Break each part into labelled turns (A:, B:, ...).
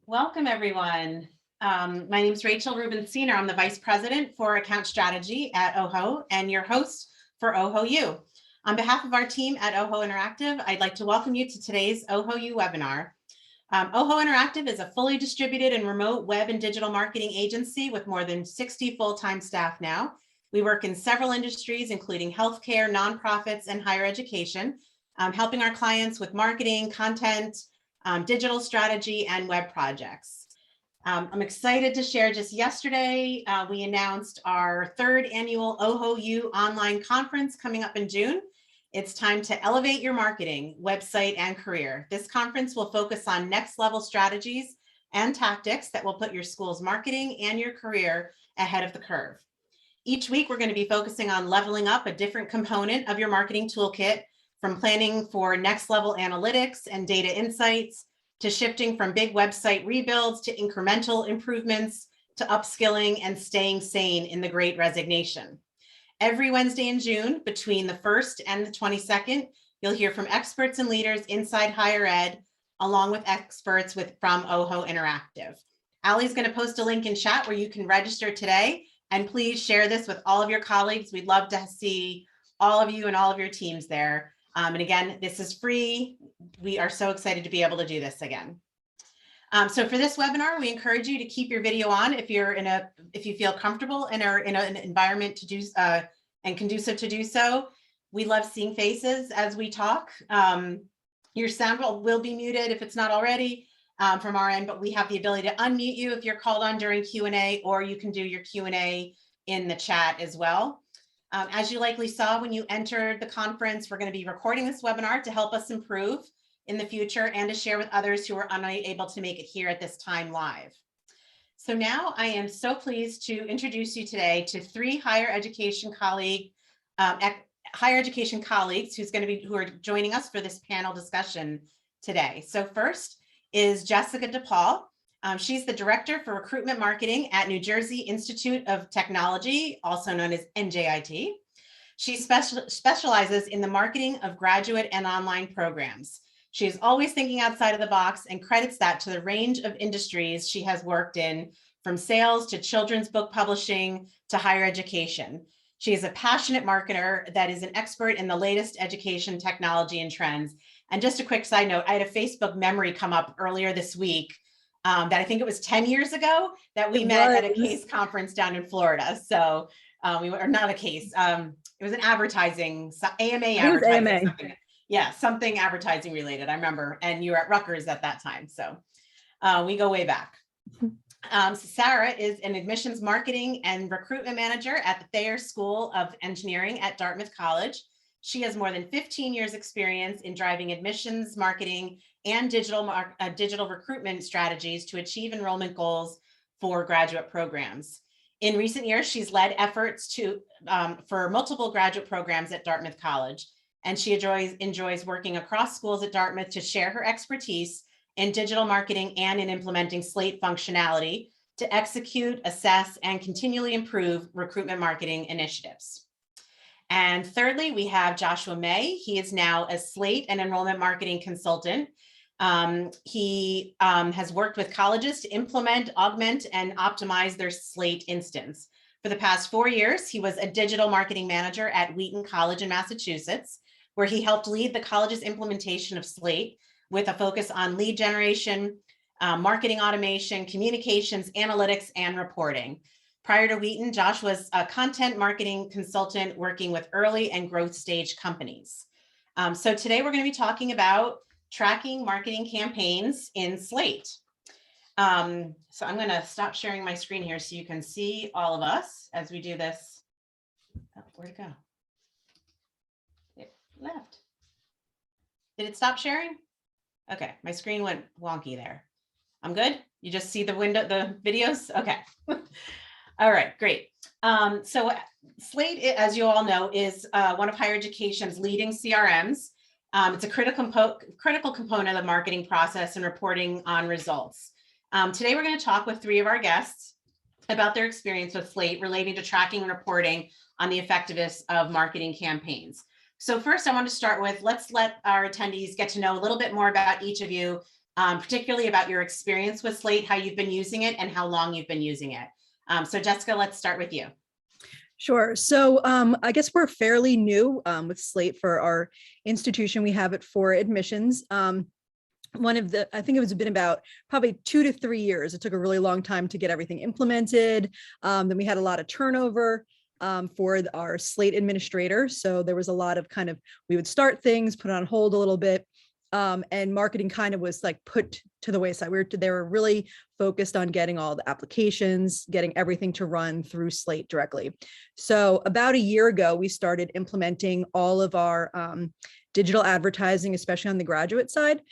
A: Welcome, everyone. My name is Rachel Ruben-Senior. I'm the Vice President for Account Strategy at OHO and your host for OHO U. On behalf of our team at OHO Interactive, I'd like to welcome you to today's OHO U webinar. OHO Interactive is a fully distributed and remote web and digital marketing agency with more than 60 full-time staff now. We work in several industries, including healthcare, nonprofits, and higher education, helping our clients with marketing, content, digital strategy, and web projects. I'm excited to share just yesterday, we announced our third annual OHO U online conference coming up in June. It's time to elevate your marketing, website, and career. This conference will focus on next level strategies and tactics that will put your school's marketing and your career ahead of the curve. Each week, we're going to be focusing on leveling up a different component of your marketing toolkit, from planning for next level analytics and data insights, to shifting from big website rebuilds to incremental improvements, to upskilling and staying sane in the Great Resignation. Every Wednesday in June, between the 1st and the 22nd, you'll hear from experts and leaders inside higher ed, along with experts from OHO Interactive. Allie's going to post a link in chat where you can register today, and please share this with all of your colleagues. We'd love to see all of you and all of your teams there. And again, this is free. We are so excited to be able to do this again. So for this webinar, we encourage you to keep your video on if you feel comfortable and are in an environment to do and conducive to do so. We love seeing faces as we talk. Your sound will be muted if it's not already from our end, but we have the ability to unmute you if you're called on during Q&A, or you can do your Q&A in the chat as well. As you likely saw when you entered the conference, we're going to be recording this webinar to help us improve in the future and to share with others who are unable to make it here at this time live. So now I am so pleased to introduce you today to three higher education colleagues who are joining us for this panel discussion today. So first is Jessica DePaul. She's the Director for Recruitment Marketing at New Jersey Institute of Technology, also known as NJIT. She specializes in the marketing of graduate and online programs. She is always thinking outside of the box and credits that to the range of industries she has worked in, from sales to children's book publishing to higher education. She is a passionate marketer that is an expert in the latest education technology and trends. And just a quick side note, I had a Facebook memory come up earlier this week that I think it was 10 years ago that we met at a case conference down in Florida. So we were not a case. It was an advertising, AMA advertising. Something, yeah, something advertising related, I remember. And you were at Rutgers at that time. So we go way back. So Sarah is an admissions marketing and recruitment manager at the Thayer School of Engineering at Dartmouth College. She has more than 15 years experience in driving admissions, marketing, and digital recruitment strategies to achieve enrollment goals for graduate programs. In recent years, she's led efforts for multiple graduate programs at Dartmouth College, and she enjoys working across schools at Dartmouth to share her expertise in digital marketing and in implementing Slate functionality to execute, assess, and continually improve recruitment marketing initiatives. And thirdly, we have Joshua May. He is now a Slate and enrollment marketing consultant. He has worked with colleges to implement, augment, and optimize their Slate instance. For the past 4 years, he was a digital marketing manager at Wheaton College in Massachusetts, where he helped lead the college's implementation of Slate with a focus on lead generation, marketing automation, communications, analytics, and reporting. Prior to Wheaton, Josh was a content marketing consultant working with early and growth stage companies. So today we're going to be talking about tracking marketing campaigns in Slate. So I'm going to stop sharing my screen here so you can see all of us as we do this. Oh, where'd it go? It left. Did it stop sharing? Okay, my screen went wonky there. I'm good? You just see the window, the videos? Okay. All right, great. So Slate, as you all know, is one of higher education's leading CRMs. It's a critical component of the marketing process and reporting on results. Today, we're going to talk with three of our guests about their experience with Slate relating to tracking and reporting on the effectiveness of marketing campaigns. So first, I want to start with, let's let our attendees get to know a little bit more about each of you. particularly about your experience with Slate, how you've been using it, and how long you've been using it. So Jessica, let's start with you.
B: Sure. So I guess we're fairly new with Slate for our institution. We have it for admissions. I think it's been about probably 2 to 3 years. It took a really long time to get everything implemented. Then we had a lot of turnover for our Slate administrator. So there was a lot of we would start things, put it on hold a little bit. And marketing kind of was like put to the wayside. They were really focused on getting all the applications, getting everything to run through Slate directly. So about a year ago, we started implementing all of our digital advertising, especially on the graduate side,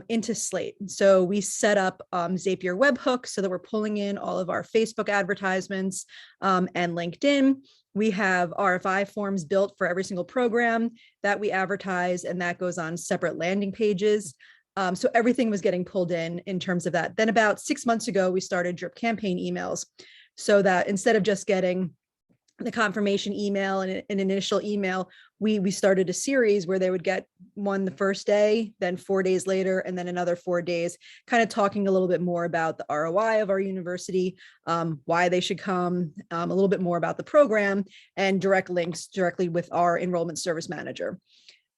B: into Slate. So we set up Zapier webhooks so that we're pulling in all of our Facebook advertisements and LinkedIn. We have RFI forms built for every single program that we advertise, and that goes on separate landing pages. So everything was getting pulled in terms of that. Then about 6 months ago, we started drip campaign emails so that instead of just getting the confirmation email and an initial email, we started a series where they would get one the first day, then 4 days later, and then another 4 days, kind of talking a little bit more about the ROI of our university, why they should come, a little bit more about the program, and direct links directly with our enrollment service manager.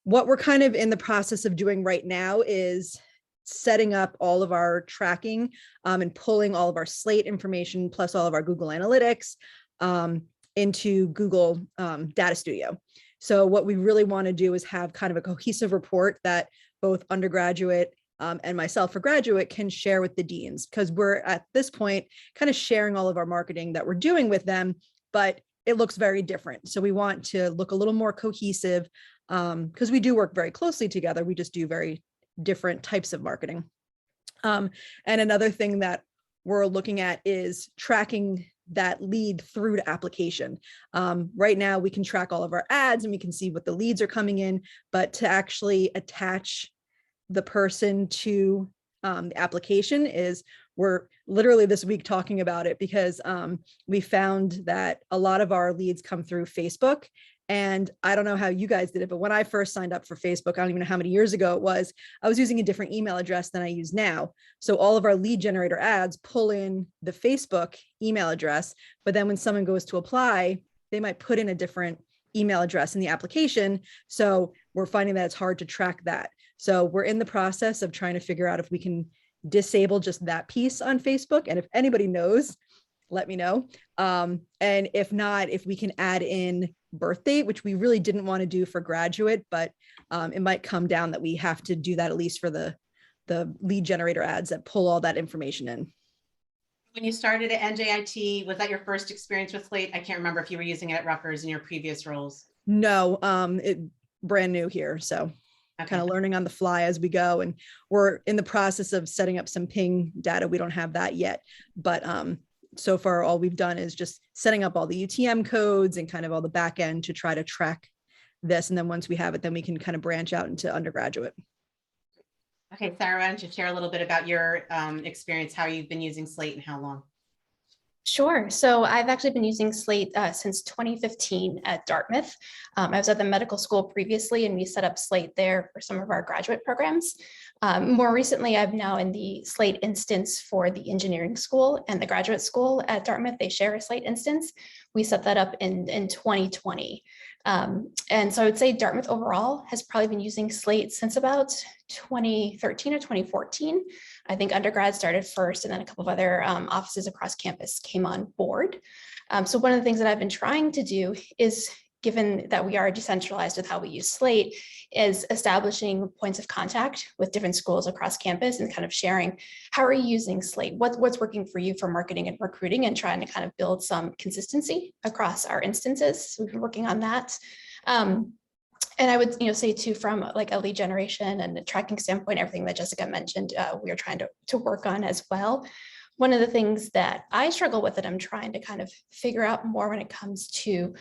B: What we're kind of in the process of doing right now is setting up all of our tracking and pulling all of our Slate information plus all of our Google Analytics into Google Data Studio. So what we really want to do is have kind of a cohesive report that both undergraduate and myself for graduate can share with the deans, because we're at this point kind of sharing all of our marketing that we're doing with them, but it looks very different. So we want to look a little more cohesive because we do work very closely together. We just do very different types of marketing. And another thing that we're looking at is tracking that lead through to application. Right now, we can track all of our ads and we can see what the leads are coming in, but to actually attach the person to the application we're literally this week talking about it because we found that a lot of our leads come through Facebook. And I don't know how you guys did it, but when I first signed up for Facebook, I don't even know how many years ago it was, I was using a different email address than I use now. So all of our lead generator ads pull in the Facebook email address, but then when someone goes to apply, they might put in a different email address in the application. So we're finding that it's hard to track that. So we're in the process of trying to figure out if we can disable just that piece on Facebook. And if anybody knows, let me know. And if not, if we can add in birth date, which we really didn't want to do for graduate, but it might come down that we have to do that at least for the lead generator ads that pull all that information in.
A: When you started at NJIT, was that your first experience with Slate? I can't remember if you were using it at Rutgers in your previous roles.
B: No, it brand new here. So kind of learning on the fly as we go. And we're in the process of setting up some ping data. We don't have that yet, but so far, all we've done is just setting up all the UTM codes and kind of all the back end to try to track this. And then once we have it, then we can kind of branch out into undergraduate.
A: Okay, Sarah, why don't you share a little bit about your experience, how you've been using Slate and how long?
C: Sure. So I've actually been using Slate since 2015 at Dartmouth. I was at the medical school previously, and we set up Slate there for some of our graduate programs. More recently, I'm now in the Slate instance for the engineering school and the graduate school at Dartmouth. They share a Slate instance. We set that up in 2020. And so I would say Dartmouth overall has probably been using Slate since about 2013 or 2014. I think undergrad started first, and then a couple of other offices across campus came on board. So one of the things that I've been trying to do is, given that we are decentralized with how we use Slate, is establishing points of contact with different schools across campus and kind of sharing, how are you using Slate? What's working for you for marketing and recruiting, and trying to kind of build some consistency across our instances. So we've been working on that. And I would say too, from like a lead generation and a tracking standpoint, everything that Jessica mentioned, we are trying to work on as well. One of the things that I struggle with that I'm trying to kind of figure out more when it comes to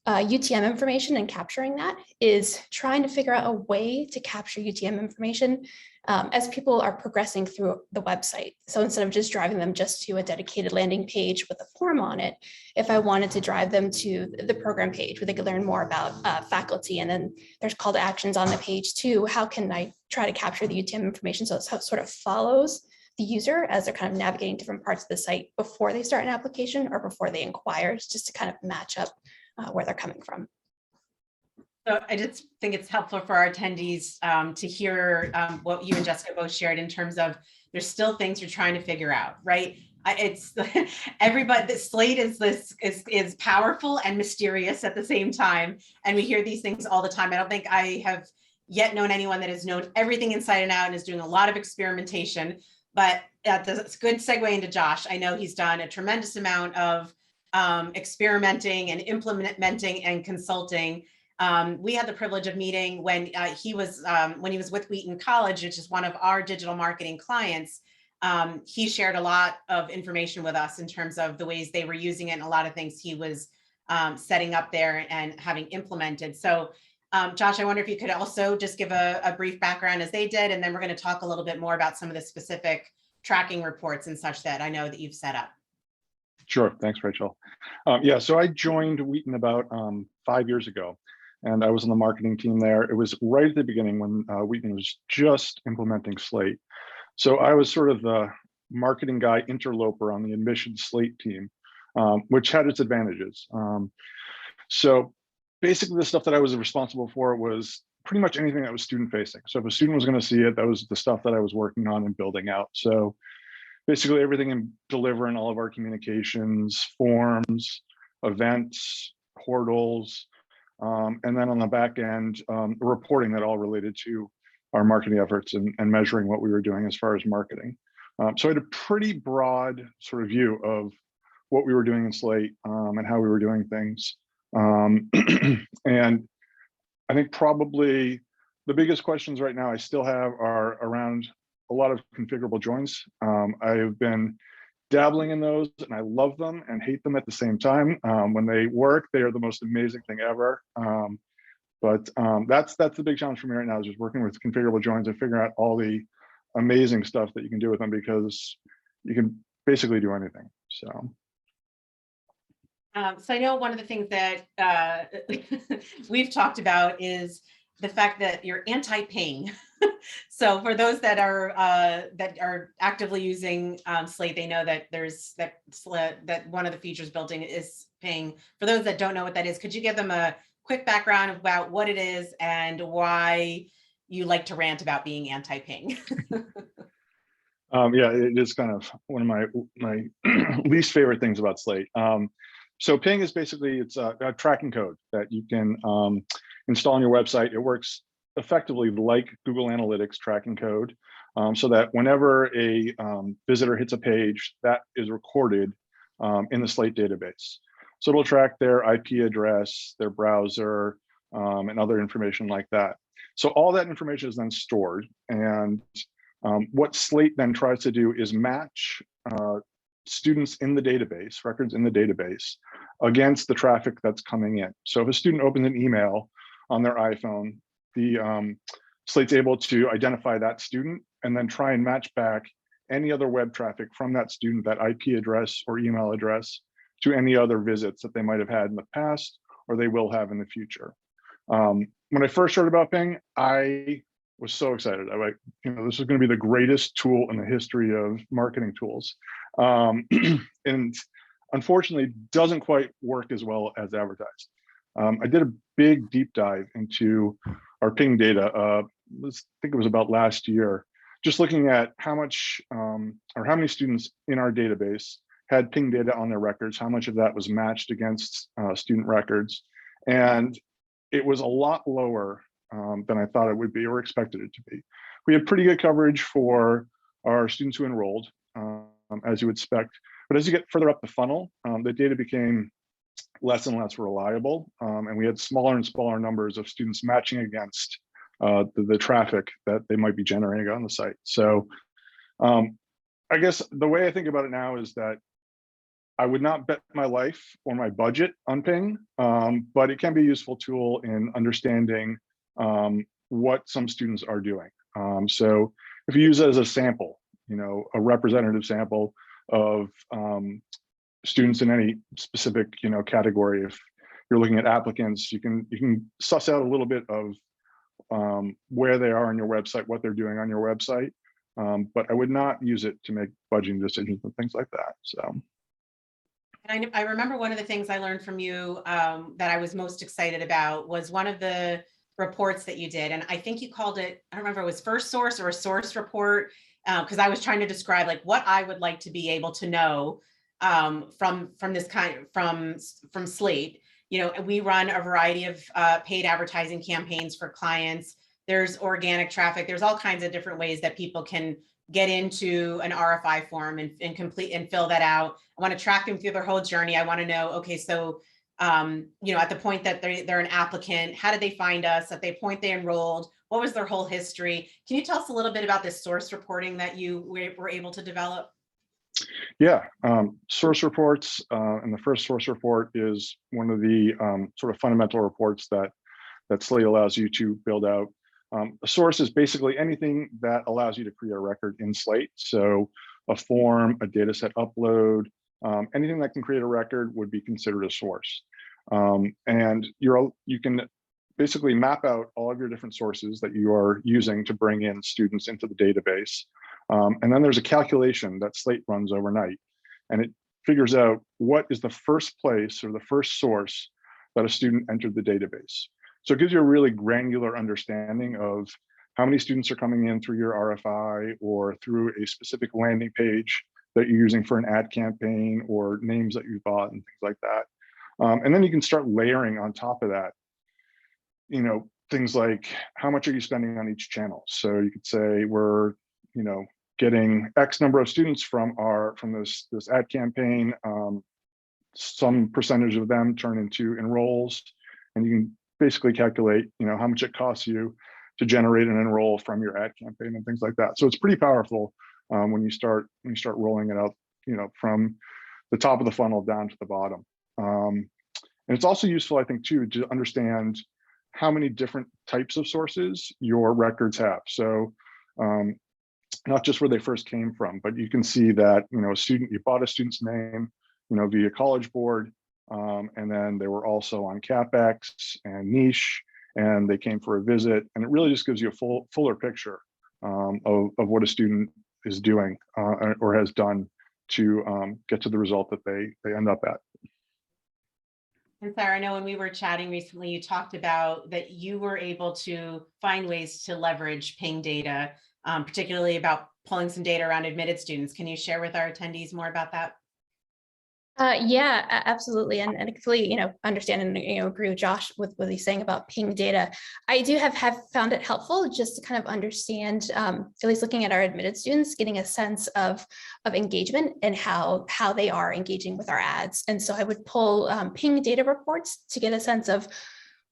C: UTM information and capturing that is trying to figure out a way to capture UTM information as people are progressing through the website. So instead of just driving them just to a dedicated landing page with a form on it, if I wanted to drive them to the program page where they could learn more about faculty, and then there's call to actions on the page too, how can I try to capture the UTM information so it sort of follows the user as they're kind of navigating different parts of the site before they start an application or before they inquire, just to kind of match up where they're coming from.
A: So I just think it's helpful for our attendees to hear what you and Jessica both shared in terms of there's still things you're trying to figure out, right? It's everybody. The Slate is powerful and mysterious at the same time, and we hear these things all the time. I don't think I have yet known anyone that has known everything inside and out and is doing a lot of experimentation. But that's a good segue into Josh. I know he's done a tremendous amount of experimenting and implementing and consulting. We had the privilege of meeting when he was with Wheaton College, which is one of our digital marketing clients. He shared a lot of information with us in terms of the ways they were using it and a lot of things he was setting up there and having implemented. So Josh, I wonder if you could also just give a brief background as they did, and then we're going to talk a little bit more about some of the specific tracking reports and such that I know that you've set up.
D: Sure. Thanks, Rachel. Yeah, so I joined Wheaton about 5 years ago, and I was on the marketing team there. It was right at the beginning when Wheaton was just implementing Slate. So I was sort of the marketing guy interloper on the admissions Slate team, which had its advantages. So basically the stuff that I was responsible for was pretty much anything that was student facing. So if a student was going to see it, that was the stuff that I was working on and building out. So basically everything in delivering all of our communications, forms, events, portals, and then on the back end, reporting that all related to our marketing efforts and measuring what we were doing as far as marketing. So I had a pretty broad sort of view of what we were doing in Slate and how we were doing things. And I think probably the biggest questions right now I still have are around a lot of configurable joins. I've been dabbling in those and I love them and hate them at the same time. When they work, they are the most amazing thing ever. But that's the big challenge for me right now, is just working with configurable joins and figuring out all the amazing stuff that you can do with them, because you can basically do anything. So
A: I know one of the things that we've talked about is the fact that you're anti-ping. So for those that are actively using Slate, they know that there's that one of the features built in is ping. For those that don't know what that is, could you give them a quick background about what it is and why you like to rant about being anti-ping?
D: Yeah, it is kind of one of my least favorite things about Slate. So ping is basically, it's a tracking code that you can install on your website. It works effectively like Google Analytics tracking code, so that whenever a visitor hits a page, that is recorded in the Slate database. So it'll track their IP address, their browser, and other information like that. So all that information is then stored, and what Slate then tries to do is match students in the database, records in the database, against the traffic that's coming in. So if a student opens an email on their iPhone, the Slate's able to identify that student and then try and match back any other web traffic from that student, that IP address or email address, to any other visits that they might have had in the past or they will have in the future. When I first heard about Ping, I was so excited. I like, this is going to be the greatest tool in the history of marketing tools. And unfortunately, doesn't quite work as well as advertised. I did a big deep dive into our Ping data. I think it was about last year, just looking at how much or how many students in our database had Ping data on their records, how much of that was matched against student records. And it was a lot lower than I thought it would be or expected it to be. We had pretty good coverage for our students who enrolled, as you would expect. But as you get further up the funnel, the data became less and less reliable. And we had smaller and smaller numbers of students matching against the traffic that they might be generating on the site. So I guess the way I think about it now is that I would not bet my life or my budget on Ping, but it can be a useful tool in understanding what some students are doing. So if you use it as a sample, a representative sample of students in any specific, category. If you're looking at applicants, you can suss out a little bit of where they are on your website, what they're doing on your website. But I would not use it to make budgeting decisions and things like that. So.
A: And I remember one of the things I learned from you that I was most excited about was one of the reports that you did. And I think you called it, I don't remember, it was first source or a source report, because I was trying to describe like what I would like to be able to know from this kind from Slate. We run a variety of paid advertising campaigns for clients. There's organic traffic. There's all kinds of different ways that people can get into an RFI form and complete and fill that out. I want to track them through their whole journey. I want to know, okay, so, at the point that they're an applicant, how did they find us? At the point they enrolled, what was their whole history? Can you tell us a little bit about this source reporting that you were able to develop?
D: Yeah, source reports, and the first source report is one of the sort of fundamental reports that Slate allows you to build out. A source is basically anything that allows you to create a record in Slate. So a form, a data set upload, anything that can create a record would be considered a source. And you can basically map out all of your different sources that you are using to bring in students into the database. And then there's a calculation that Slate runs overnight, and it figures out what is the first place or the first source that a student entered the database. So it gives you a really granular understanding of how many students are coming in through your RFI or through a specific landing page that you're using for an ad campaign or names that you bought and things like that. And then you can start layering on top of that, things like how much are you spending on each channel? So you could say we're, getting X number of students from this ad campaign. Some percentage of them turn into enrolls, and you can basically calculate, how much it costs you to generate an enroll from your ad campaign and things like that. So it's pretty powerful when you start rolling it out, from the top of the funnel down to the bottom. And it's also useful, I think, too, to understand how many different types of sources your records have. So not just where they first came from, but you can see that, you bought a student's name, via College Board, and then they were also on CapEx and Niche, and they came for a visit. And it really just gives you a fuller picture of what a student is doing or has done to get to the result that they end up at.
A: And Sarah, I know when we were chatting recently, you talked about that you were able to find ways to leverage Ping data, particularly about pulling some data around admitted students. Can you share with our attendees more about that?
C: Yeah, absolutely. And I completely, understand and, agree with Josh with what he's saying about Ping data. I do have found it helpful just to kind of understand, at least looking at our admitted students, getting a sense of engagement and how they are engaging with our ads. And so I would pull Ping data reports to get a sense of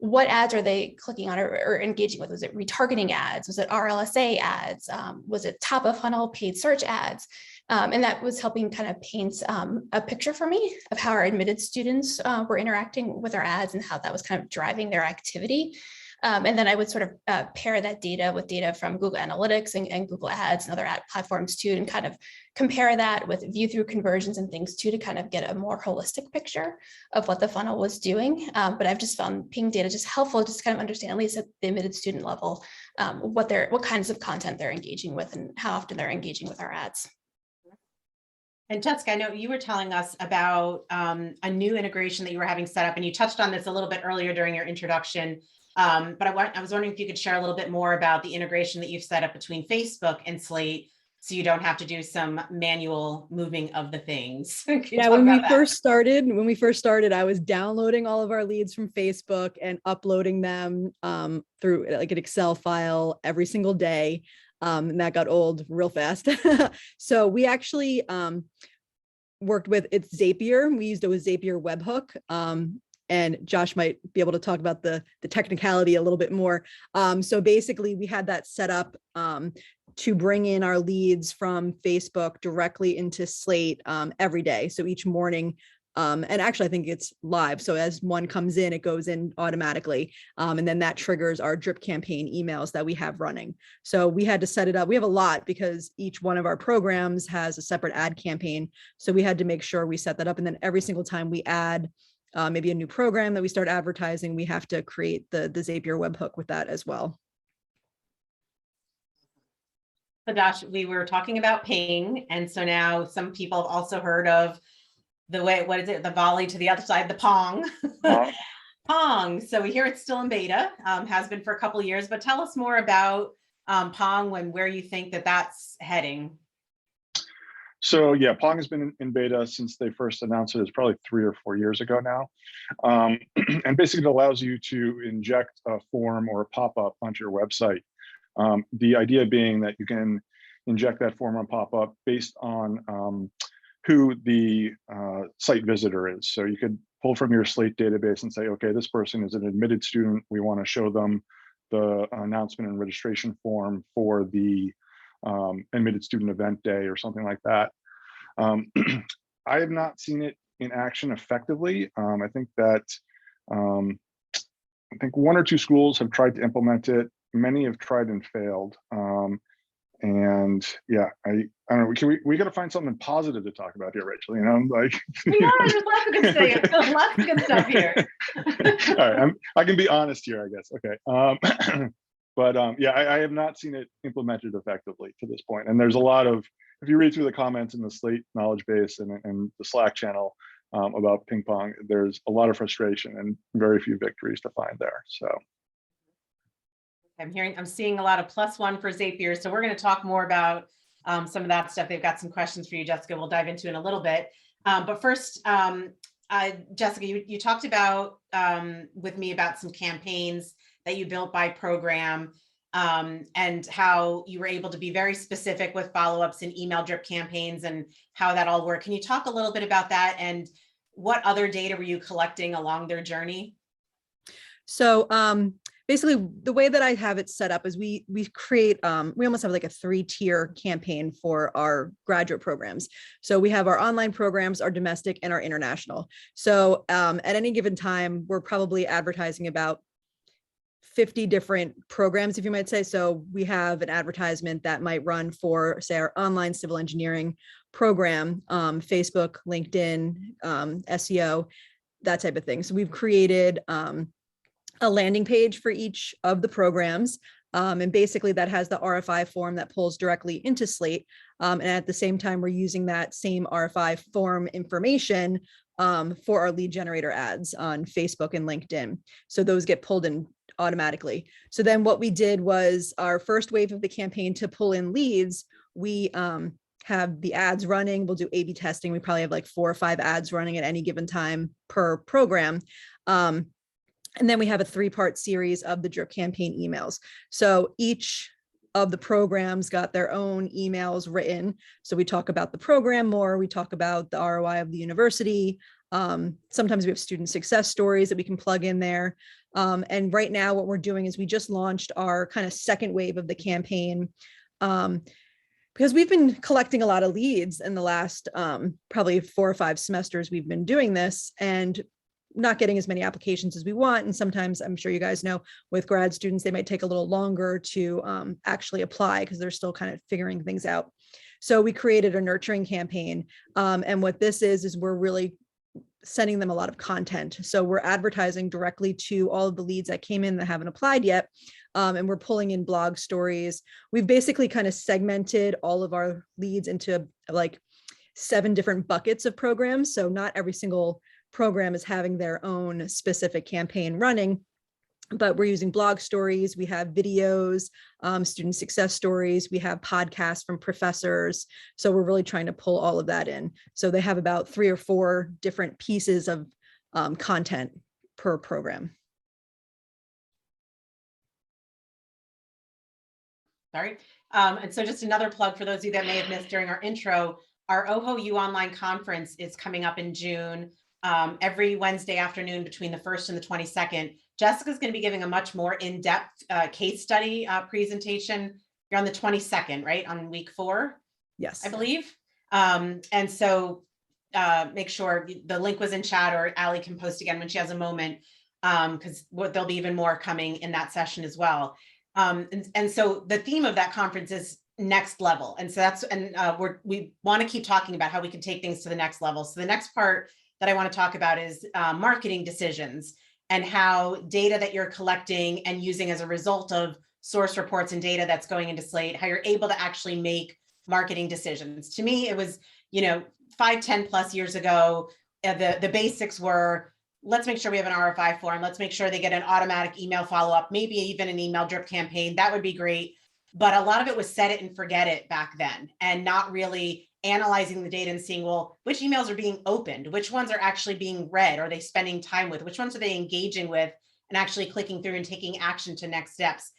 C: what ads are they clicking on or engaging with? Was it retargeting ads? Was it RLSA ads? Was it top of funnel paid search ads? And that was helping kind of paint a picture for me of how our admitted students were interacting with our ads and how that was kind of driving their activity. And then I would sort of pair that data with data from Google Analytics and Google Ads and other ad platforms too, and kind of compare that with view through conversions and things too, to kind of get a more holistic picture of what the funnel was doing. But I've just found Ping data just helpful, just kind of understand, at least at the admitted student level, what kinds of content they're engaging with and how often they're engaging with our ads.
A: And Jessica, I know you were telling us about a new integration that you were having set up, and you touched on this a little bit earlier during your introduction. But I was wondering if you could share a little bit more about the integration that you've set up between Facebook and Slate, so you don't have to do some manual moving of the things.
B: Yeah, when we first started, I was downloading all of our leads from Facebook and uploading them through like an Excel file every single day. And that got old real fast. So we actually worked with Zapier. We used a Zapier webhook. And Josh might be able to talk about the technicality a little bit more. So basically we had that set up to bring in our leads from Facebook directly into Slate every day. So each morning And actually, I think it's live. So as one comes in, it goes in automatically. And then that triggers our drip campaign emails that we have running. So we had to set it up. We have a lot because each one of our programs has a separate ad campaign. So we had to make sure we set that up. And then every single time we add maybe a new program that we start advertising, we have to create the Zapier webhook with that as well.
A: So Josh, we were talking about Ping. And so now some people have also heard of the way, what is it? The volley to the other side, the Pong. Pong. So we hear it's still in beta, has been for a couple of years, but tell us more about Pong and where you think that that's heading.
D: So yeah, Pong has been in beta since they first announced it. It's probably 3 or 4 years ago now. And basically it allows you to inject a form or a pop-up onto your website. The idea being that you can inject that form or pop-up based on who the site visitor is. So you could pull from your Slate database and say, okay, this person is an admitted student. We want to show them the announcement and registration form for the admitted student event day or something like that. I have not seen it in action effectively. I think that I think 1 or 2 schools have tried to implement it. Many have tried and failed. And yeah, I don't know. We got to find something positive to talk about here, Rachel. You know, like
A: There's lots of good stuff. Lots of good stuff here.
D: All right, I can be honest here, I guess. Okay, but yeah, I have not seen it implemented effectively to this point. And there's a lot of, if you read through the comments in the Slate knowledge base and the Slack channel about ping pong, there's a lot of frustration and very few victories to find there. So.
A: I'm seeing a lot of +1 for Zapier. So we're going to talk more about some of that stuff. They've got some questions for you, Jessica. We'll dive into in a little bit. But first, Jessica, you talked about with me about some campaigns that you built by program and how you were able to be very specific with follow-ups and email drip campaigns and how that all worked. Can you talk a little bit about that and what other data were you collecting along their journey?
B: So basically the way that I have it set up is we create, we almost have like a 3-tier campaign for our graduate programs. So we have our online programs, our domestic and our international. So at any given time, we're probably advertising about 50 different programs, if you might say. So we have an advertisement that might run for, say, our online civil engineering program, Facebook, LinkedIn, SEO, that type of thing. So we've created a landing page for each of the programs. And basically that has the RFI form that pulls directly into Slate. And at the same time, we're using that same RFI form information for our lead generator ads on Facebook and LinkedIn. So those get pulled in automatically. So then what we did was our first wave of the campaign to pull in leads, we have the ads running. We'll do A/B testing. We probably have like 4 or 5 ads running at any given time per program. And then we have a 3-part series of the drip campaign emails. So each of the programs got their own emails written. So we talk about the program more, we talk about the ROI of the university. Sometimes we have student success stories that we can plug in there. And right now what we're doing is we just launched our kind of second wave of the campaign because we've been collecting a lot of leads in the last probably 4 or 5 semesters we've been doing this and not getting as many applications as we want. And sometimes I'm sure you guys know with grad students, they might take a little longer to actually apply because they're still kind of figuring things out. So we created a nurturing campaign. And what this is we're really sending them a lot of content. So we're advertising directly to all of the leads that came in that haven't applied yet. And we're pulling in blog stories. We've basically kind of segmented all of our leads into like 7 different buckets of programs. So not every single program is having their own specific campaign running, but we're using blog stories. We have videos, student success stories. We have podcasts from professors. So we're really trying to pull all of that in. So they have about 3 or 4 different pieces of content per program.
A: Sorry. And so just another plug for those of you that may have missed during our intro, our OHO U Online conference is coming up in June. Every Wednesday afternoon between the 1st and the 22nd. Jessica's going to be giving a much more in-depth case study presentation. You're on the 22nd, right? On week 4?
B: Yes.
A: I believe. And so make sure the link was in chat, or Allie can post again when she has a moment, because there'll be even more coming in that session as well. And so the theme of that conference is next level. And so we want to keep talking about how we can take things to the next level. So the next part that I want to talk about is marketing decisions, and how data that you're collecting and using as a result of source reports and data that's going into Slate, how you're able to actually make marketing decisions. To me, it was, 5, 10 plus years ago, the basics were, let's make sure we have an RFI form. Let's make sure they get an automatic email follow-up, maybe even an email drip campaign. That would be great. But a lot of it was set it and forget it back then, and not really analyzing the data and seeing, well, which emails are being opened, which ones are actually being read, are they spending time with, which ones are they engaging with, and actually clicking through and taking action to next steps.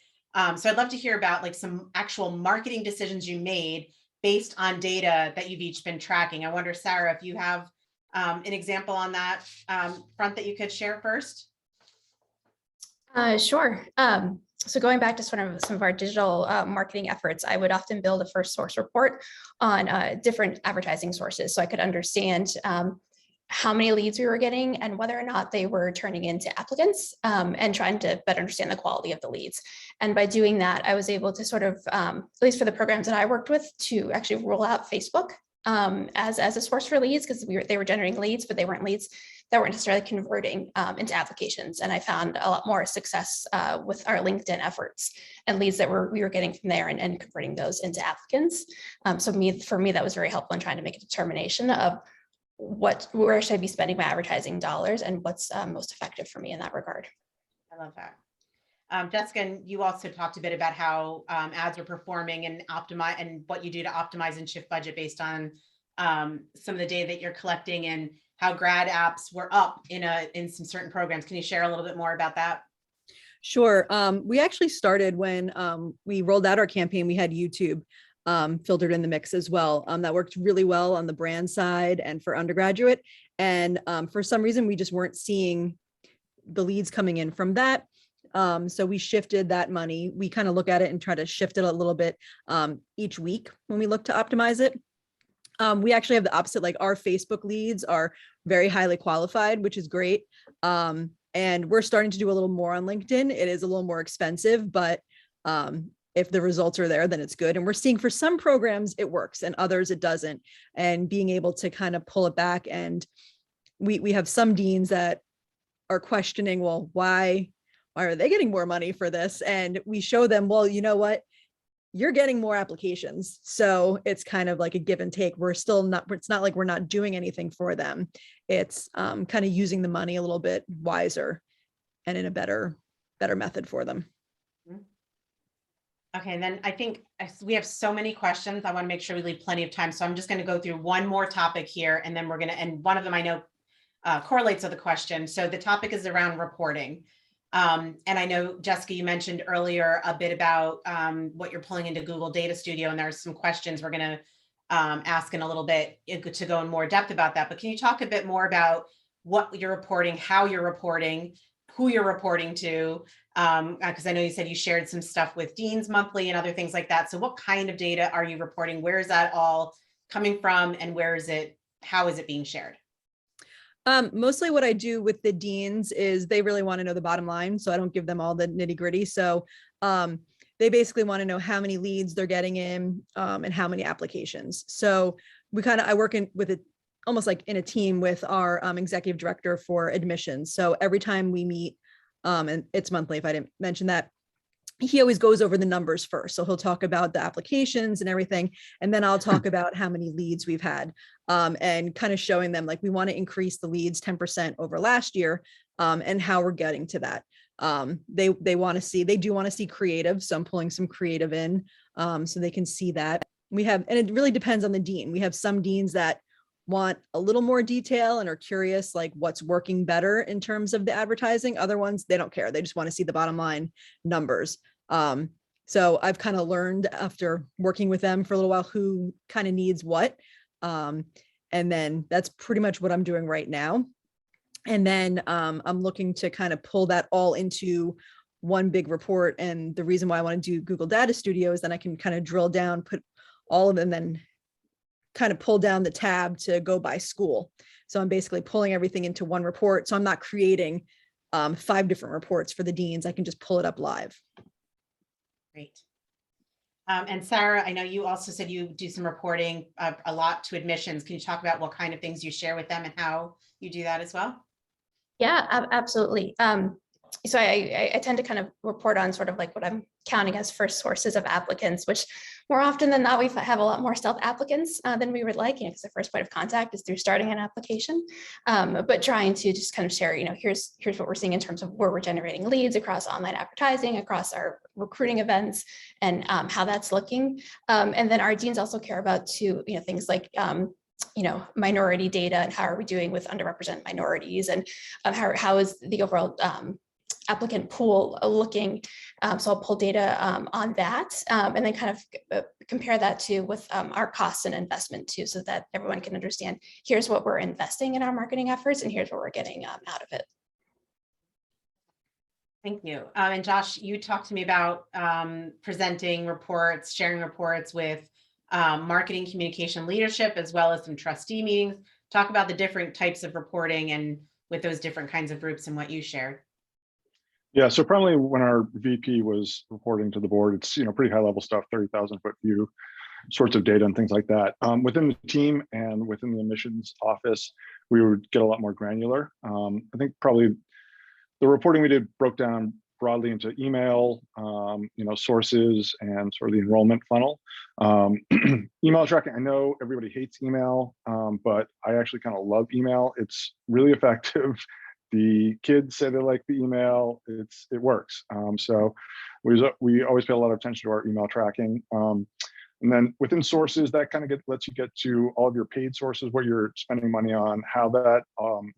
A: So I'd love to hear about like some actual marketing decisions you made based on data that you've each been tracking. I wonder, Sarah, if you have an example on that front that you could share first.
C: Sure. So going back to sort of some of our digital marketing efforts, I would often build a first source report on different advertising sources, so I could understand how many leads we were getting and whether or not they were turning into applicants, and trying to better understand the quality of the leads. And by doing that, I was able to sort of, at least for the programs that I worked with, to actually roll out Facebook as a source for leads, because they were generating leads, but they weren't leads that weren't necessarily converting into applications. And I found a lot more success with our LinkedIn efforts and leads that we were getting from there, and converting those into applicants. So for me, that was very helpful in trying to make a determination of where should I be spending my advertising dollars, and what's most effective for me in that regard.
A: I love that. Jessica, you also talked a bit about how ads are performing and what you do to optimize and shift budget based on some of the data that you're collecting, and how grad apps were up in some certain programs. Can you share a little bit more about that?
B: Sure. We actually started when we rolled out our campaign, we had YouTube filtered in the mix as well. That worked really well on the brand side and for undergraduate. And for some reason, we just weren't seeing the leads coming in from that. So we shifted that money. We kind of look at it and try to shift it a little bit each week when we look to optimize it. We actually have the opposite, like our Facebook leads are very highly qualified, which is great. And we're starting to do a little more on LinkedIn. It is a little more expensive, but if the results are there, then it's good. And we're seeing for some programs it works, and others it doesn't. And being able to kind of pull it back. And we have some deans that are questioning, well, why are they getting more money for this? And we show them, well, you know what? You're getting more applications. So it's kind of like a give and take. It's not like we're not doing anything for them. It's kind of using the money a little bit wiser and in a better method for them.
A: Okay, and then I think we have so many questions. I want to make sure we leave plenty of time. So I'm just going to go through one more topic here, and then and one of them I know correlates with the question. So the topic is around reporting. And I know, Jessica, you mentioned earlier a bit about what you're pulling into Google Data Studio, and there's some questions we're going to ask in a little bit to go in more depth about that. But can you talk a bit more about what you're reporting, how you're reporting, who you're reporting to? Because I know you said you shared some stuff with Deans Monthly and other things like that. So what kind of data are you reporting? Where is that all coming from, and how is it being shared?
B: Mostly what I do with the deans is they really want to know the bottom line. So I don't give them all the nitty gritty. So they basically want to know how many leads they're getting in and how many applications. So I work with it almost like in a team with our executive director for admissions. So every time we meet, and it's monthly, if I didn't mention that, he always goes over the numbers first. So he'll talk about the applications and everything. And then I'll talk about how many leads we've had and kind of showing them like we want to increase the leads 10% over last year and how we're getting to that. They do want to see creative. So I'm pulling some creative in so they can see that. And it really depends on the dean. We have some deans that want a little more detail and are curious like what's working better in terms of the advertising. Other ones, they don't care. They just want to see the bottom line numbers. So I've kind of learned after working with them for a little while who kind of needs what. And then that's pretty much what I'm doing right now. And then I'm looking to kind of pull that all into one big report. And the reason why I want to do Google Data Studio is then I can kind of drill down, put all of them, then kind of pull down the tab to go by school. So I'm basically pulling everything into one report. So I'm not creating 5 different reports for the deans. I can just pull it up live.
A: Great. And Sarah, I know you also said you do some reporting a lot to admissions. Can you talk about what kind of things you share with them and how you do that as well?
C: Yeah, absolutely. So I tend to kind of report on sort of like what I'm counting as first sources of applicants, which more often than not, we have a lot more stealth applicants than we would like, because the first point of contact is through starting an application, but trying to just kind of share, here's what we're seeing in terms of where we're generating leads across online advertising, across our recruiting events, and how that's looking. And then our deans also care about things like minority data and how are we doing with underrepresented minorities, and how is the overall applicant pool looking. So I'll pull data on that, and then kind of compare that with our costs and investment too, so that everyone can understand, here's what we're investing in our marketing efforts and here's what we're getting out of it.
A: Thank you. And Josh, you talked to me about presenting reports, sharing reports with marketing communication leadership, as well as some trustee meetings. Talk about the different types of reporting and with those different kinds of groups and what you shared.
D: Yeah, so probably when our VP was reporting to the board, it's pretty high level stuff, 30,000 foot view sorts of data and things like that. Within the team and within the admissions office, we would get a lot more granular. I think probably the reporting we did broke down broadly into email, sources, and sort of the enrollment funnel. Email tracking, I know everybody hates email, but I actually kind of love email. It's really effective. The kids say they like the email. It works. So we always pay a lot of attention to our email tracking. And then within sources, that kind of lets you get to all of your paid sources, what you're spending money on, how that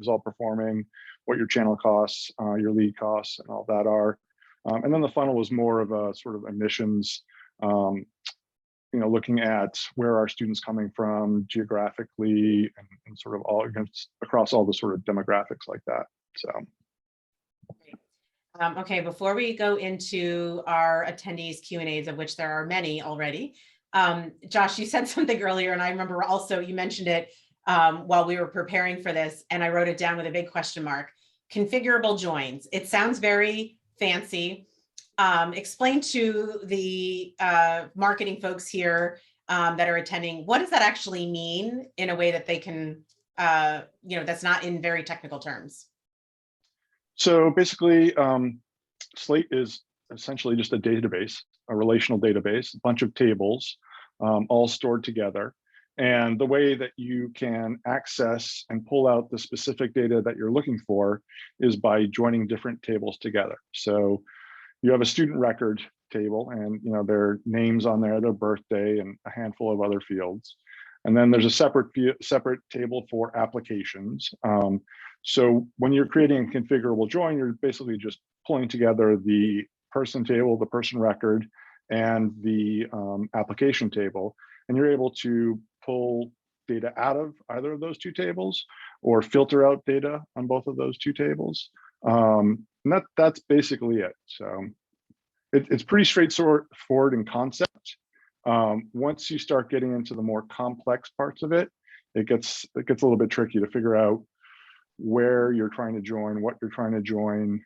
D: is all performing, what your channel costs, your lead costs, and all that are. And then the funnel was more of a sort of admissions, looking at where our students coming from geographically and sort of all across all the sort of demographics like that. So.
A: Okay, before we go into our attendees Q&As, of which there are many already, Josh, you said something earlier, and I remember also you mentioned it while we were preparing for this, and I wrote it down with a big question mark. Configurable joins. It sounds very fancy. Explain to the marketing folks here that are attending, what does that actually mean in a way that they can, that's not in very technical terms?
D: So basically, Slate is essentially just a database, a relational database, a bunch of tables, all stored together. And the way that you can access and pull out the specific data that you're looking for is by joining different tables together. So you have a student record table, and their names on there, their birthday, and a handful of other fields. And then there's a separate table for applications. So when you're creating a configurable join, you're basically just pulling together the person table, the person record, and the application table. And you're able to pull data out of either of those two tables or filter out data on both of those two tables. And that's basically it. So it's pretty straightforward in concept. Once you start getting into the more complex parts of it, it gets a little bit tricky to figure out where you're trying to join, what you're trying to join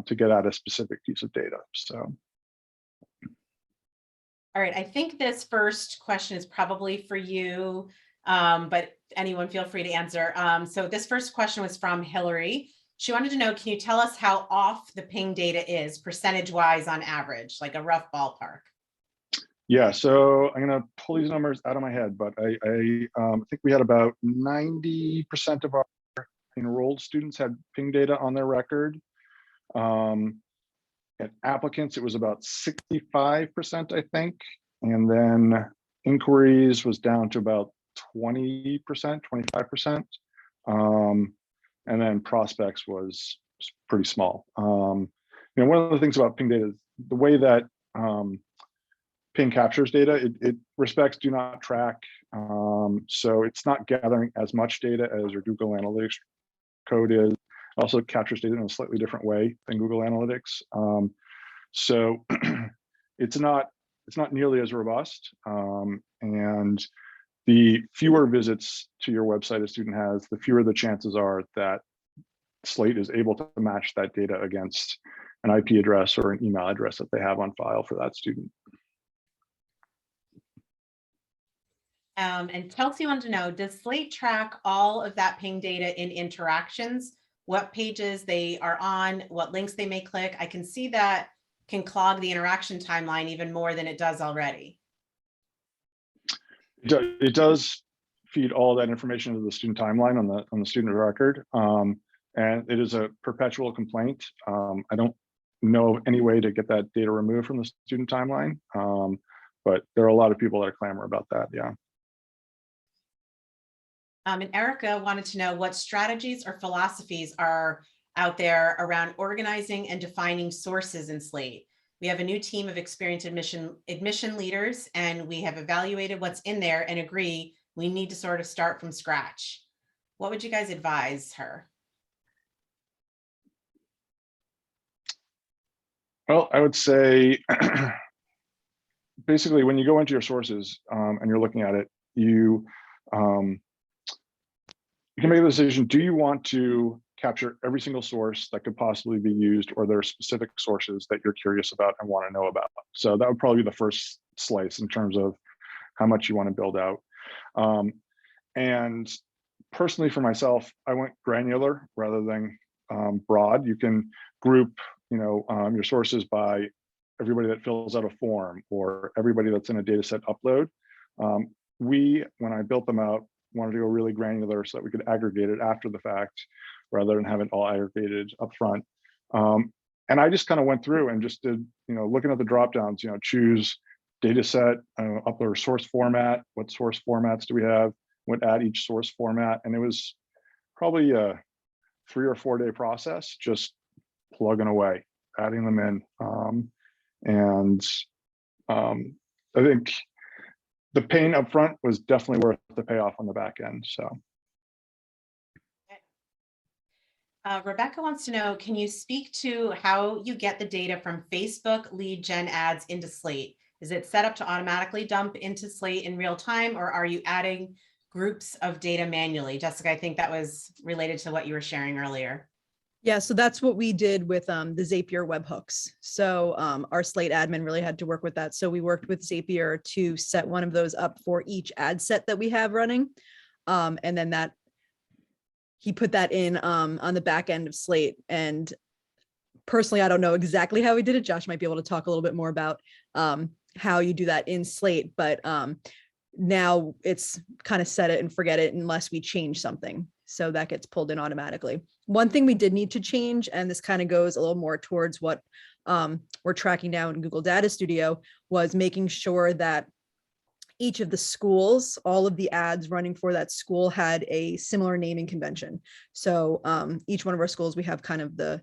D: to get at a specific piece of data. So.
A: All right, I think this first question is probably for you, but anyone feel free to answer. So this first question was from Hillary. She wanted to know, can you tell us how off the Ping data is percentage-wise on average, like a rough ballpark?
D: Yeah, so I'm going to pull these numbers out of my head, but I think we had about 90% of our enrolled students had Ping data on their record. At applicants, it was about 65%, I think. And then inquiries was down to about 20%, 25%. And then prospects was pretty small. One of the things about Ping data is the way that Ping captures data, it respects do not track. So it's not gathering as much data as your Google Analytics code is. Also captures data in a slightly different way than Google Analytics. So it's not nearly as robust. And the fewer visits to your website a student has, the fewer the chances are that Slate is able to match that data against an IP address or an email address that they have on file for that student.
A: And Chelsea wanted to know, does Slate track all of that ping data in interactions? What pages they are on, what links they may click? I can see that can clog the interaction timeline even more than it does already.
D: It does feed all that information to the student timeline on the student record, and it is a perpetual complaint. I don't know of any way to get that data removed from the student timeline, but there are a lot of people that clamor about that. Yeah.
A: And Erica wanted to know what strategies or philosophies are out there around organizing and defining sources in Slate. We have a new team of experienced admission leaders, and we have evaluated what's in there and agree we need to sort of start from scratch. What would you guys advise her?
D: Well, I would say basically when you go into your sources and you're looking at it, you can make a decision. Do you want to capture every single source that could possibly be used, or there are specific sources that you're curious about and want to know about? So that would probably be the first slice in terms of how much you want to build out. And personally for myself, I went granular rather than broad. You can group, your sources by everybody that fills out a form or everybody that's in a data set upload. When I built them out, wanted to go really granular so that we could aggregate it after the fact rather than have it all aggregated up front. And I just kind of went through and just did, looking at the drop downs, choose data set, upload source format, what source formats do we have, went add each source format. And it was probably a 3 or 4 day process, just plugging away, adding them in. I think the pain up front was definitely worth the payoff on the back end. So.
A: Rebecca wants to know, can you speak to how you get the data from Facebook lead gen ads into Slate? Is it set up to automatically dump into Slate in real time, or are you adding groups of data manually? Jessica, I think that was related to what you were sharing earlier.
B: Yeah, so that's what we did with the Zapier webhooks. So our Slate admin really had to work with that. So we worked with Zapier to set one of those up for each ad set that we have running. And then he put that in on the back end of Slate. And personally, I don't know exactly how we did it. Josh might be able to talk a little bit more about how you do that in Slate, but now it's kind of set it and forget it unless we change something. So that gets pulled in automatically. One thing we did need to change, and this kind of goes a little more towards what we're tracking now in Google Data Studio, was making sure that each of the schools, all of the ads running for that school had a similar naming convention. So each one of our schools, we have kind of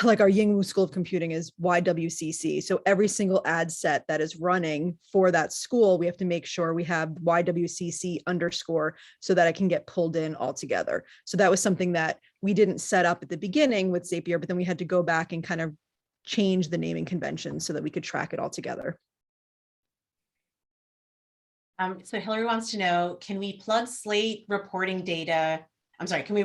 B: like our Yingwu School of Computing is YWCC. So every single ad set that is running for that school, we have to make sure we have YWCC_ so that it can get pulled in all together. So that was something that we didn't set up at the beginning with Zapier, but then we had to go back and kind of change the naming convention so that we could track it all together.
A: So Hillary wants to know, can we plug Slate reporting data? I'm sorry, can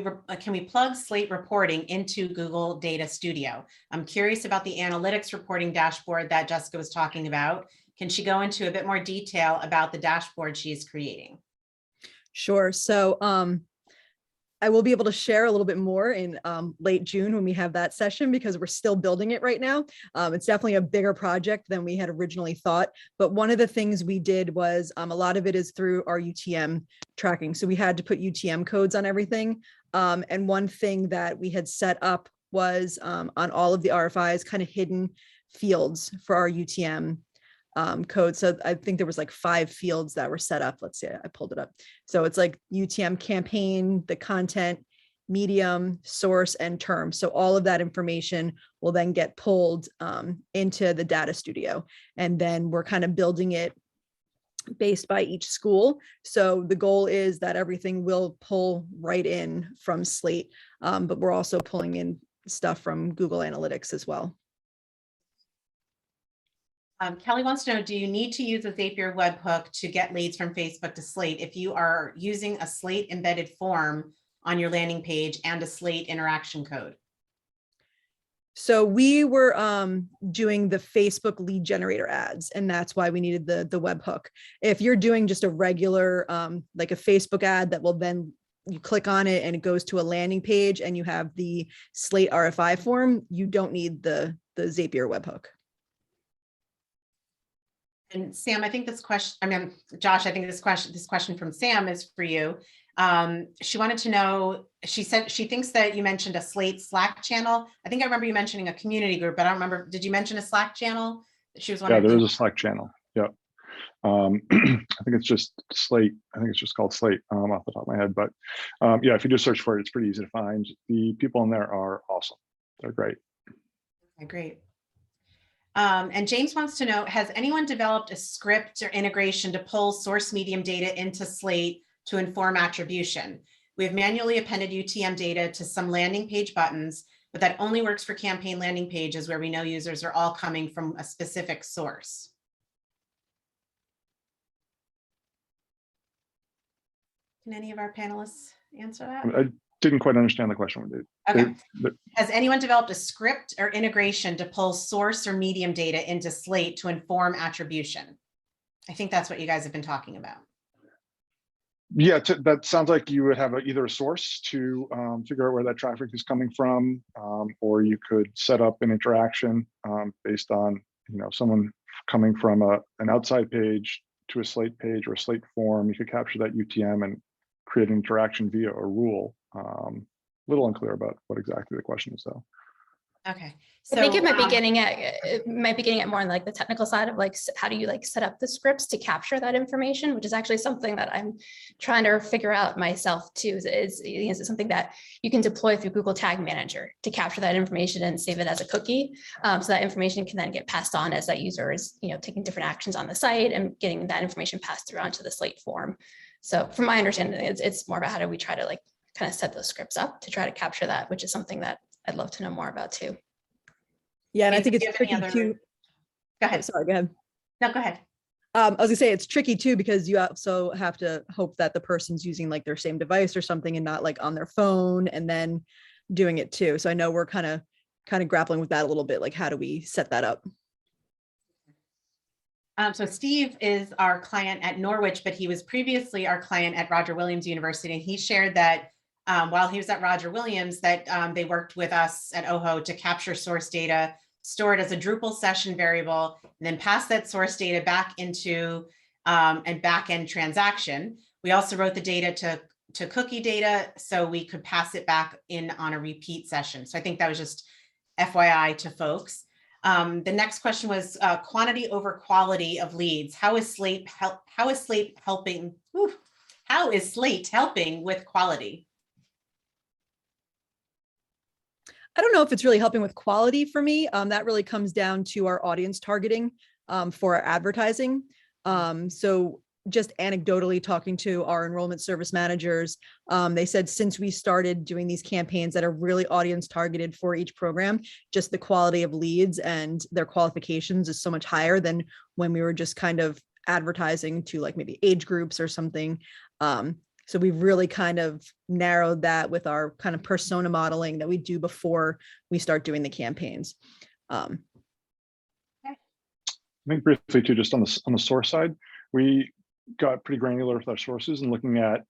A: we plug Slate reporting into Google Data Studio? I'm curious about the analytics reporting dashboard that Jessica was talking about. Can she go into a bit more detail about the dashboard she's creating?
B: Sure. So I will be able to share a little bit more in late June when we have that session, because we're still building it right now. It's definitely a bigger project than we had originally thought. But one of the things we did was a lot of it is through our UTM tracking. So we had to put UTM codes on everything. And one thing that we had set up was on all of the RFIs, kind of hidden fields for our UTM code. So I think there was like 5 fields that were set up. Let's see, I pulled it up. So it's like UTM campaign, the content, medium, source, and term. So all of that information will then get pulled into the data studio. And then we're kind of building it based by each school. So the goal is that everything will pull right in from Slate, but we're also pulling in stuff from Google Analytics as well.
A: Kelly wants to know, do you need to use a Zapier webhook to get leads from Facebook to Slate if you are using a Slate embedded form on your landing page and a Slate interaction code?
B: So we were doing the Facebook lead generator ads, and that's why we needed the webhook. If you're doing just a regular, like a Facebook ad that will then you click on it and it goes to a landing page and you have the Slate RFI form, you don't need the Zapier webhook.
A: And Sam, I think this question, Josh, I think this question from Sam is for you. She wanted to know, she said she thinks that you mentioned a Slate Slack channel. I think I remember you mentioning a community group, but I don't remember. Did you mention a Slack channel? She was wondering.
D: Yeah, there is a Slack channel. Yep. I think it's just Slate. I think it's just called Slate off the top of my head. But yeah, if you just search for it, it's pretty easy to find. The people in there are awesome. They're great.
A: Okay, great. And James wants to know, has anyone developed a script or integration to pull source medium data into Slate to inform attribution? We have manually appended UTM data to some landing page buttons, but that only works for campaign landing pages where we know users are all coming from a specific source. Can any of our panelists answer that?
D: I didn't quite understand the question.
A: Okay. Has anyone developed a script or integration to pull source or medium data into Slate to inform attribution? I think that's what you guys have been talking about.
D: Yeah, that sounds like you would have either a source to figure out where that traffic is coming from, or you could set up an interaction based on someone coming from an outside page to a Slate page or a Slate form. You could capture that UTM and create an interaction via a rule. Little unclear about what exactly the question is, though.
A: Okay,
C: so I think it might be getting at more on like the technical side of like how do you like set up the scripts to capture that information, which is actually something that I'm trying to figure out myself too. Is it something that you can deploy through Google Tag Manager to capture that information and save it as a cookie, so that information can then get passed on as that user is taking different actions on the site and getting that information passed through onto the Slate form. So from my understanding, it's more about how do we try to like kind of set those scripts up to try to capture that, which is something that I'd love to know more about too.
B: Yeah, and I think it's tricky too.
A: Go ahead.
B: Sorry, go ahead.
A: No, go ahead.
B: I was gonna say it's tricky too, because you also have to hope that the person's using like their same device or something and not like on their phone and then doing it too. So I know we're kind of grappling with that a little bit. Like, how do we set that up?
A: So Steve is our client at Norwich, but he was previously our client at Roger Williams University. And he shared that while he was at Roger Williams, that they worked with us at OHO to capture source data, store it as a Drupal session variable, and then pass that source data back into a backend transaction. We also wrote the data to cookie data so we could pass it back in on a repeat session. So I think that was just FYI to folks. The next question was quantity over quality of leads. How is Slate helping? How is Slate helping with quality?
B: I don't know if it's really helping with quality for me. That really comes down to our audience targeting for our advertising. So just anecdotally talking to our enrollment service managers, they said since we started doing these campaigns that are really audience targeted for each program, just the quality of leads and their qualifications is so much higher than when we were just kind of advertising to like maybe age groups or something. So we've really kind of narrowed that with our kind of persona modeling that we do before we start doing the campaigns.
D: I think briefly too, just on the source side, we got pretty granular with our sources and looking at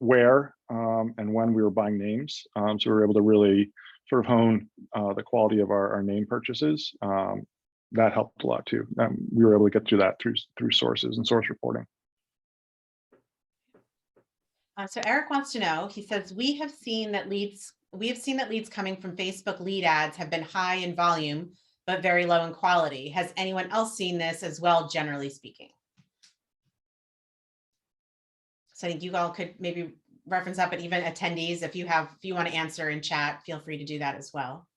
D: where and when we were buying names. So we were able to really sort of hone the quality of our name purchases. That helped a lot too. We were able to get through that through sources and source reporting.
A: So Eric wants to know, he says, we have seen that leads coming from Facebook lead ads have been high in volume, but very low in quality. Has anyone else seen this as well, generally speaking? So I think you all could maybe reference that, but even attendees, if you want to answer in chat, feel free to do that as well.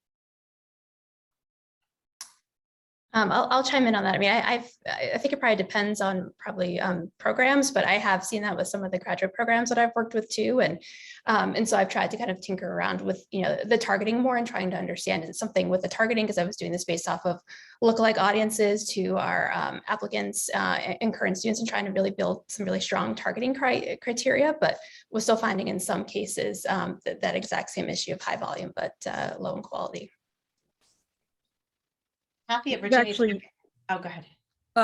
C: I'll chime in on that. I mean, I think it probably depends on probably programs, but I have seen that with some of the graduate programs that I've worked with too. And so I've tried to kind of tinker around with, the targeting more and trying to understand, is it something with the targeting? Because I was doing this based off of lookalike audiences to our applicants and current students, and trying to really build some really strong targeting criteria, but was still finding in some cases that exact same issue of high volume, but low in quality.
A: Kathy at
B: We've
A: Virginia
B: actually-
A: Tech. Oh, go ahead.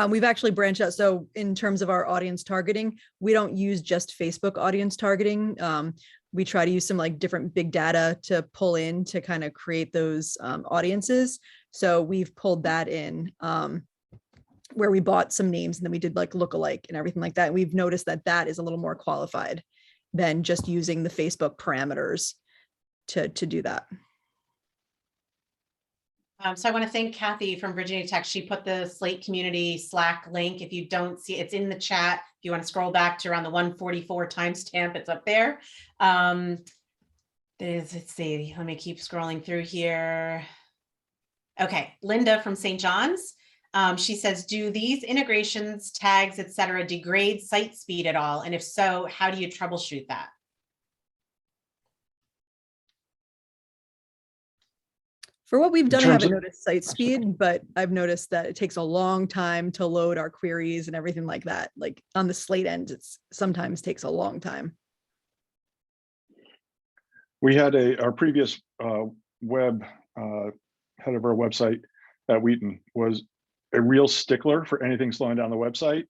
B: We've actually branched out. So in terms of our audience targeting, we don't use just Facebook audience targeting. We try to use some like different big data to pull in to kind of create those audiences. So we've pulled that in where we bought some names and then we did like lookalike and everything like that. And we've noticed that that is a little more qualified than just using the Facebook parameters to do that.
A: So I want to thank Kathy from Virginia Tech. She put the Slate Community Slack link. If you don't see it, it's in the chat. If you want to scroll back to around the 144 timestamp, it's up there. Let's see, let me keep scrolling through here. Okay, Linda from St. John's. She says, do these integrations, tags, etc., degrade site speed at all? And if so, how do you troubleshoot that?
B: For what we've done, I
D: terms
B: haven't
D: of-
B: noticed site speed, but I've noticed that it takes a long time to load our queries and everything like that. Like on the Slate end, it's sometimes takes a long time.
D: We had our previous web head of our website at Wheaton was a real stickler for anything slowing down the website.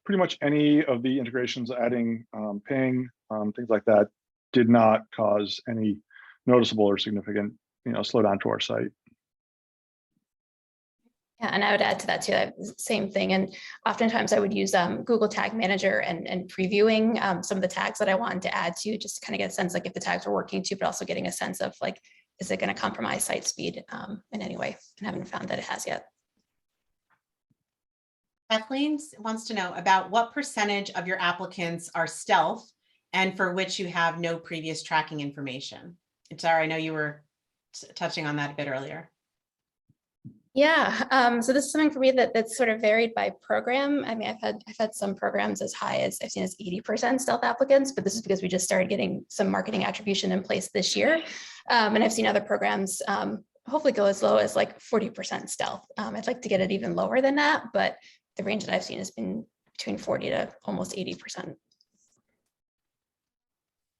D: Pretty much any of the integrations adding Ping, things like that, did not cause any noticeable or significant slow down to our site.
C: Yeah, and I would add to that too, same thing. And oftentimes I would use Google Tag Manager and previewing some of the tags that I wanted to add to, just to kind of get a sense like if the tags were working too, but also getting a sense of like, is it going to compromise site speed in any way? And haven't found that it has yet.
A: Kathleen wants to know about what percentage of your applicants are stealth and for which you have no previous tracking information. Sorry, I know you were touching on that a bit earlier.
C: Yeah, so this is something for me that's sort of varied by program. I mean, I've had some programs as high as I've seen as 80% stealth applicants, but this is because we just started getting some marketing attribution in place this year. And I've seen other programs hopefully go as low as like 40% stealth. I'd like to get it even lower than that, but the range that I've seen has been between 40 to almost 80%.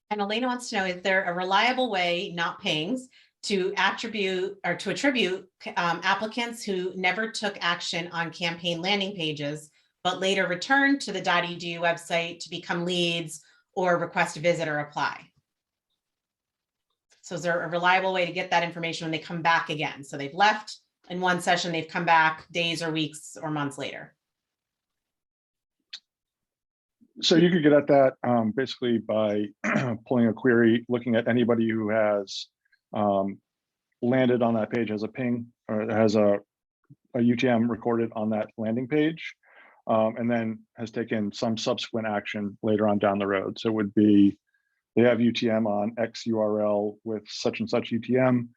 A: And Elena wants to know, is there a reliable way, not pings, to attribute applicants who never took action on campaign landing pages, but later returned to the .edu website to become leads or request a visit or apply? So is there a reliable way to get that information when they come back again? So they've left in one session, they've come back days or weeks or months later.
D: So you could get at that basically by pulling a query, looking at anybody who has landed on that page as a ping or has a UTM recorded on that landing page, and then has taken some subsequent action later on down the road. So it would be, they have UTM on X URL with such and such UTM,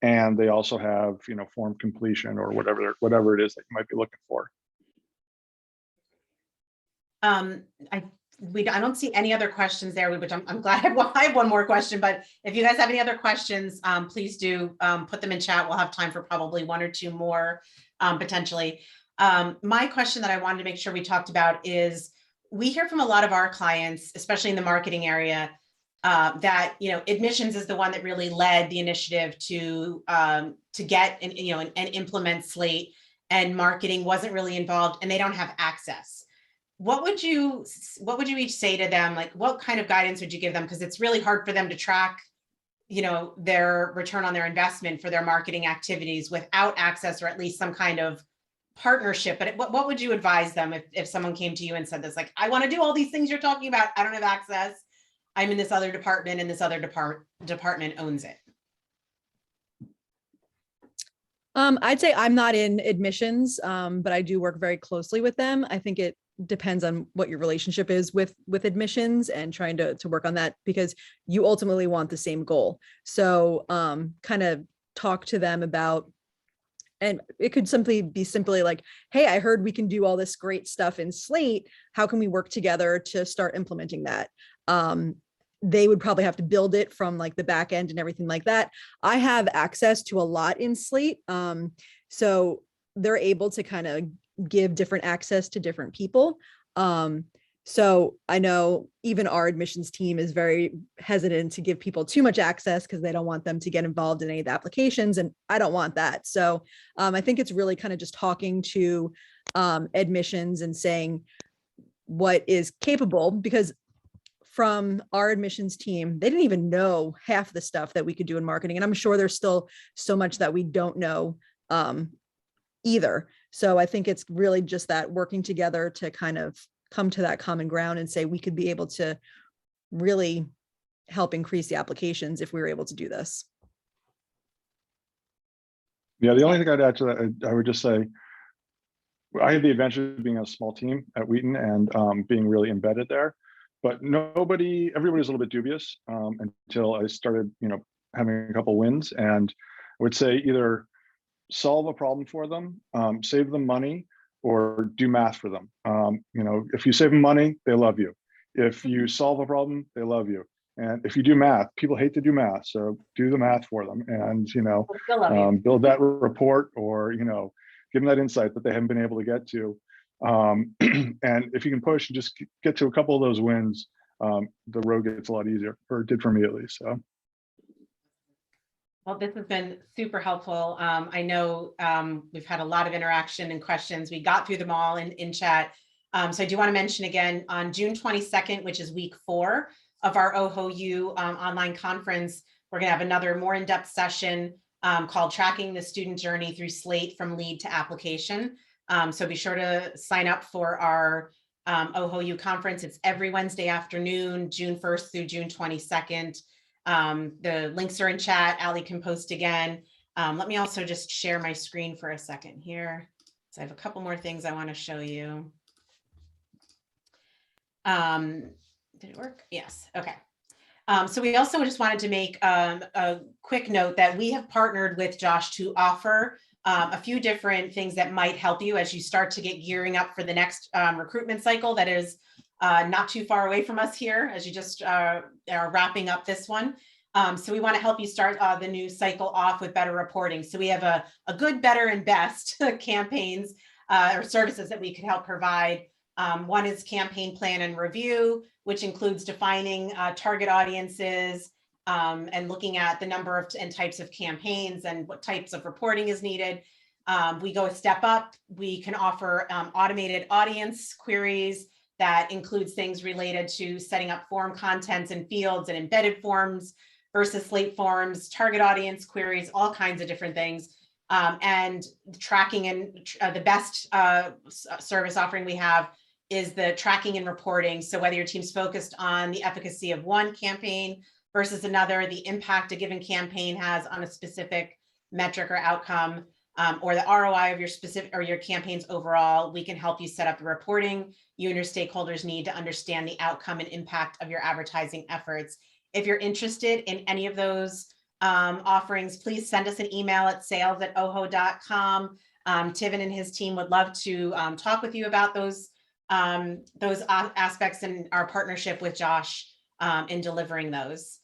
D: and they also have form completion or whatever it is that you might be looking for.
A: I don't see any other questions there, which I'm glad I have one more question, but if you guys have any other questions, please do put them in chat. We'll have time for probably one or two more potentially. My question that I wanted to make sure we talked about is, we hear from a lot of our clients, especially in the marketing area, that admissions is the one that really led the initiative to get and implement Slate, and marketing wasn't really involved and they don't have access. What would you each say to them? Like, what kind of guidance would you give them? Because it's really hard for them to track, their return on their investment for their marketing activities without access, or at least some kind of partnership. But what would you advise them if someone came to you and said this, like, I want to do all these things you're talking about, I don't have access, I'm in this other department and this other department owns it?
B: I'd say I'm not in admissions, but I do work very closely with them. I think it depends on what your relationship is with admissions, and trying to work on that, because you ultimately want the same goal. So kind of talk to them about and it could simply be like, hey, I heard we can do all this great stuff in Slate. How can we work together to start implementing that? They would probably have to build it from like the back end and everything like that. I have access to a lot in Slate. So they're able to kind of give different access to different people. So I know even our admissions team is very hesitant to give people too much access because they don't want them to get involved in any of the applications. And I don't want that. So I think it's really kind of just talking to admissions and saying what is capable, because from our admissions team, they didn't even know half the stuff that we could do in marketing. And I'm sure there's still so much that we don't know either. So I think it's really just that working together to kind of come to that common ground and say we could be able to really help increase the applications if we were able to do this.
D: Yeah, the only thing I'd add to that, I would just say, I had the advantage of being a small team at Wheaton and being really embedded there, but everybody was a little bit dubious until I started, having a couple wins. And I would say either solve a problem for them, save them money, or do math for them. If you save them money, they love you. If you solve a problem, they love you. And if you do math, people hate to do math. So do the math for them and, build that report or, give them that insight that they haven't been able to get to. And if you can push and just get to a couple of those wins, the road gets a lot easier, or it did for me at least. So.
A: Well, this has been super helpful. I know we've had a lot of interaction and questions. We got through them all in chat. So I do want to mention again, on June 22nd, which is week 4 of our OHOU online conference, we're going to have another more in-depth session called Tracking the Student Journey Through Slate from Lead to Application. So be sure to sign up for our OHOU conference. It's every Wednesday afternoon, June 1st through June 22nd. The links are in chat. Ali can post again. Let me also just share my screen for a second here. So I have a couple more things I want to show you. Did it work? Yes. Okay. So we also just wanted to make a quick note that we have partnered with Josh to offer a few different things that might help you as you start to get gearing up for the next recruitment cycle that is not too far away from us here as you just are wrapping up this one. So we want to help you start the new cycle off with better reporting. So we have a good, better, and best campaigns or services that we could help provide. One is campaign plan and review, which includes defining target audiences and looking at the number of and types of campaigns and what types of reporting is needed. We go a step up. We can offer automated audience queries that includes things related to setting up form contents and fields and embedded forms versus Slate forms, target audience queries, all kinds of different things. And tracking and the best service offering we have is the tracking and reporting. So whether your team's focused on the efficacy of one campaign versus another, the impact a given campaign has on a specific metric or outcome, or the ROI of your specific or your campaigns overall, we can help you set up the reporting you and your stakeholders need to understand the outcome and impact of your advertising efforts. If you're interested in any of those offerings, please send us an email at sales@oho.com. Tivin and his team would love to talk with you about those aspects and our partnership with Josh in delivering those.